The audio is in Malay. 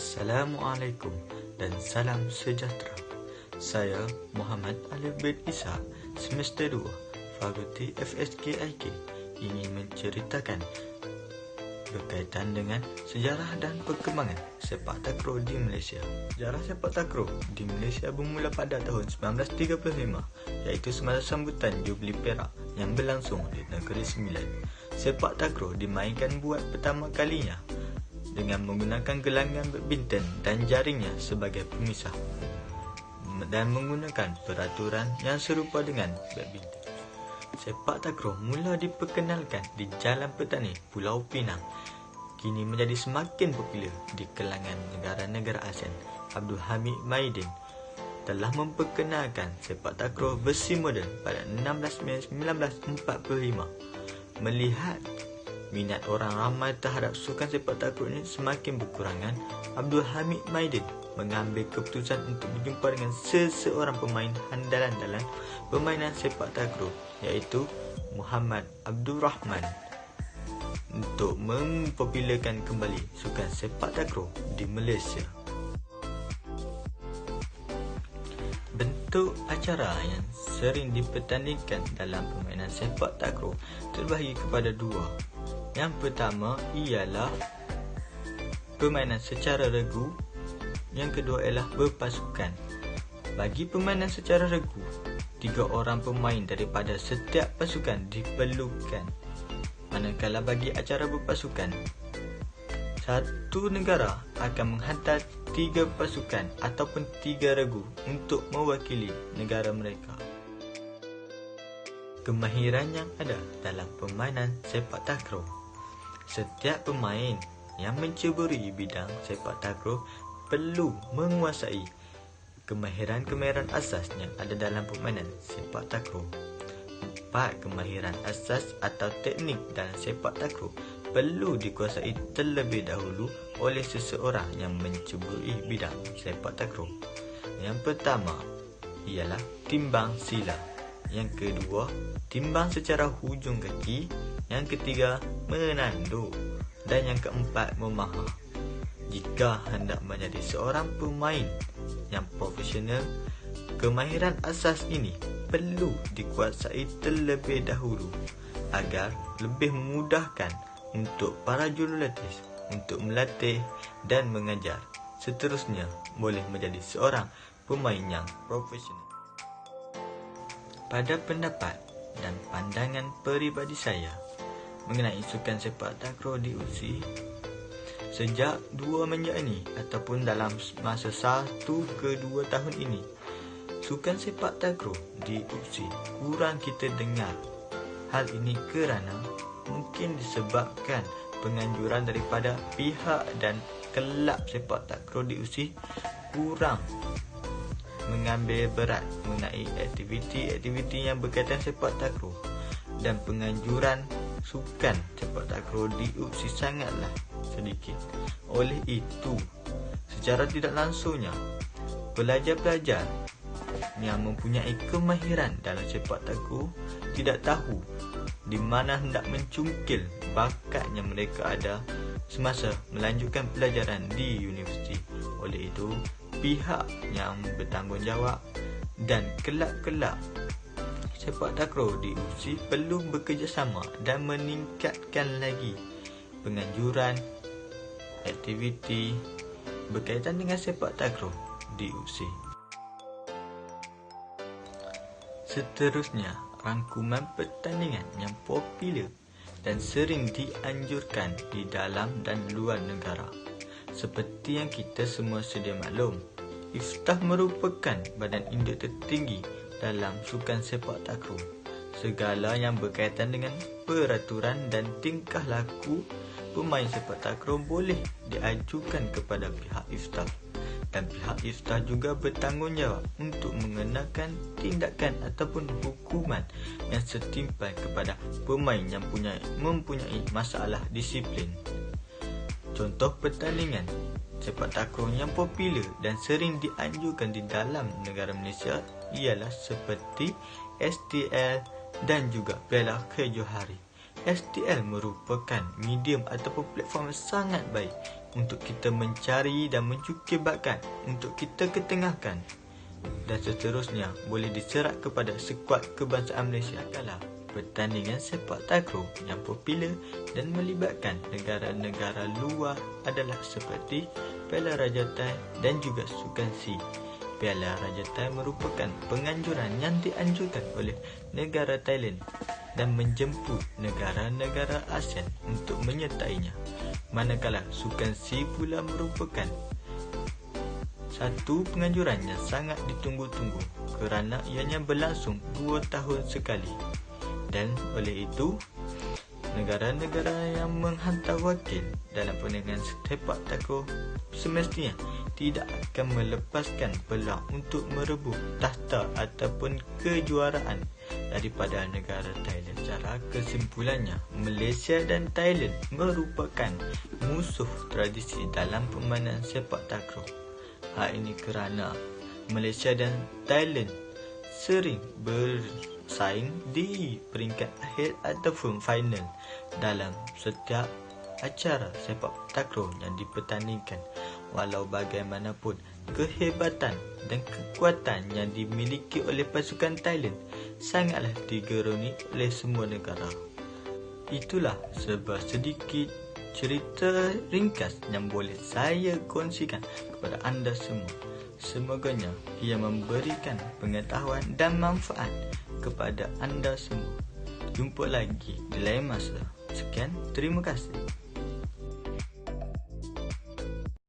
Assalamualaikum dan salam sejahtera. Saya Muhammad Alif bin Isa, semester 2, Fakulti FSKIK, ingin menceritakan berkaitan dengan sejarah dan perkembangan sepak takraw di Malaysia. Sejarah sepak takraw di Malaysia bermula pada tahun 1935, iaitu semasa sambutan Jubli Perak yang berlangsung di Negeri Sembilan. Sepak takraw dimainkan buat pertama kalinya dengan menggunakan gelanggang badminton dan jaringnya sebagai pemisah dan menggunakan peraturan yang serupa dengan badminton. Sepak takraw mula diperkenalkan di Jalan Petani, Pulau Pinang. Kini menjadi semakin popular di kalangan negara-negara ASEAN. Abdul Hamid Maidin telah memperkenalkan sepak takraw besi moden pada 16 Mei 1945. Melihat minat orang ramai terhadap sukan sepak takraw ini semakin berkurangan, Abdul Hamid Maidin mengambil keputusan untuk berjumpa dengan seseorang pemain handalan dalam permainan sepak takraw, iaitu Muhammad Abdul Rahman, untuk mempopularkan kembali sukan sepak takraw di Malaysia. Bentuk acara yang sering dipertandingkan dalam permainan sepak takraw terbahagi kepada dua. Yang pertama ialah permainan secara regu. Yang kedua ialah berpasukan. Bagi permainan secara regu, 3 orang pemain daripada setiap pasukan diperlukan. Manakala bagi acara berpasukan, satu negara akan menghantar 3 pasukan ataupun 3 regu untuk mewakili negara mereka. Kemahiran yang ada dalam permainan sepak takraw. Setiap pemain yang menceburi bidang sepak takraw perlu menguasai kemahiran-kemahiran asas yang ada dalam permainan sepak takraw. 4 kemahiran asas atau teknik dalam sepak takraw perlu dikuasai terlebih dahulu oleh seseorang yang menceburi bidang sepak takraw. Yang pertama ialah timbang sila. Yang kedua, timbang secara hujung kaki. Yang ketiga, menanduk. Dan yang keempat, memahah. Jika hendak menjadi seorang pemain yang profesional, kemahiran asas ini perlu dikuasai terlebih dahulu agar lebih memudahkan untuk para jurulatih untuk melatih dan mengajar. Seterusnya, boleh menjadi seorang pemain yang profesional. Pada pendapat dan pandangan peribadi saya mengenai sukan sepak takraw di UC, sejak 2 minggu ini ataupun dalam masa 1 ke 2 tahun ini, sukan sepak takraw di UC kurang kita dengar. Hal ini kerana mungkin disebabkan penganjuran daripada pihak dan kelab sepak takraw di UC kurang mengambil berat mengenai aktiviti-aktiviti yang berkaitan sepak takraw, dan penganjuran sukan sepak takraw di UC sangatlah sedikit. Oleh itu, secara tidak langsungnya, pelajar-pelajar yang mempunyai kemahiran dalam sepak takraw tidak tahu di mana hendak mencungkil bakatnya mereka ada semasa melanjutkan pelajaran di universiti. Oleh itu, pihak yang bertanggungjawab dan kelab-kelab sepak takraw di UC perlu bekerjasama dan meningkatkan lagi penganjuran aktiviti berkaitan dengan sepak takraw di UC. Seterusnya, rangkuman pertandingan yang popular dan sering dianjurkan di dalam dan luar negara. Seperti yang kita semua sedia maklum, Iftah merupakan badan induk tertinggi dalam sukan sepak takraw. Segala yang berkaitan dengan peraturan dan tingkah laku pemain sepak takraw boleh diajukan kepada pihak Iftah, dan pihak Iftah juga bertanggungjawab untuk mengenakan tindakan ataupun hukuman yang setimpal kepada pemain yang mempunyai masalah disiplin. Contoh pertandingan sepak takraw yang popular dan sering dianjurkan di dalam negara Malaysia ialah seperti STL dan juga Piala Khair Johari. STL merupakan medium ataupun platform yang sangat baik untuk kita mencari dan mencukir bakat untuk kita ketengahkan. Dan seterusnya boleh diserat kepada skuad kebangsaan Malaysia. Kalah pertandingan sepak takraw yang popular dan melibatkan negara-negara luar adalah seperti Piala Raja Thai dan juga Sukan C. Piala Raja Thai merupakan penganjuran yang dianjurkan oleh negara Thailand dan menjemput negara-negara ASEAN untuk menyertainya. Manakala Sukan C pula merupakan satu penganjuran yang sangat ditunggu-tunggu kerana ianya berlangsung 2 tahun sekali. Dan oleh itu, negara-negara yang menghantar wakil dalam pertandingan sepak takraw semestinya tidak akan melepaskan peluang untuk merebut takhta ataupun kejuaraan daripada negara Thailand. Secara kesimpulannya, Malaysia dan Thailand merupakan musuh tradisi dalam permainan sepak takraw. Hal ini kerana Malaysia dan Thailand sering bersaing di peringkat akhir ataupun final dalam setiap acara sepak takraw yang dipertandingkan. Walau bagaimanapun, kehebatan dan kekuatan yang dimiliki oleh pasukan Thailand sangatlah digeruni oleh semua negara. Itulah sebuah sedikit cerita ringkas yang boleh saya kongsikan kepada anda semua. Semoganya ia memberikan pengetahuan dan manfaat kepada anda semua. Jumpa lagi di lain masa. Sekian, terima kasih.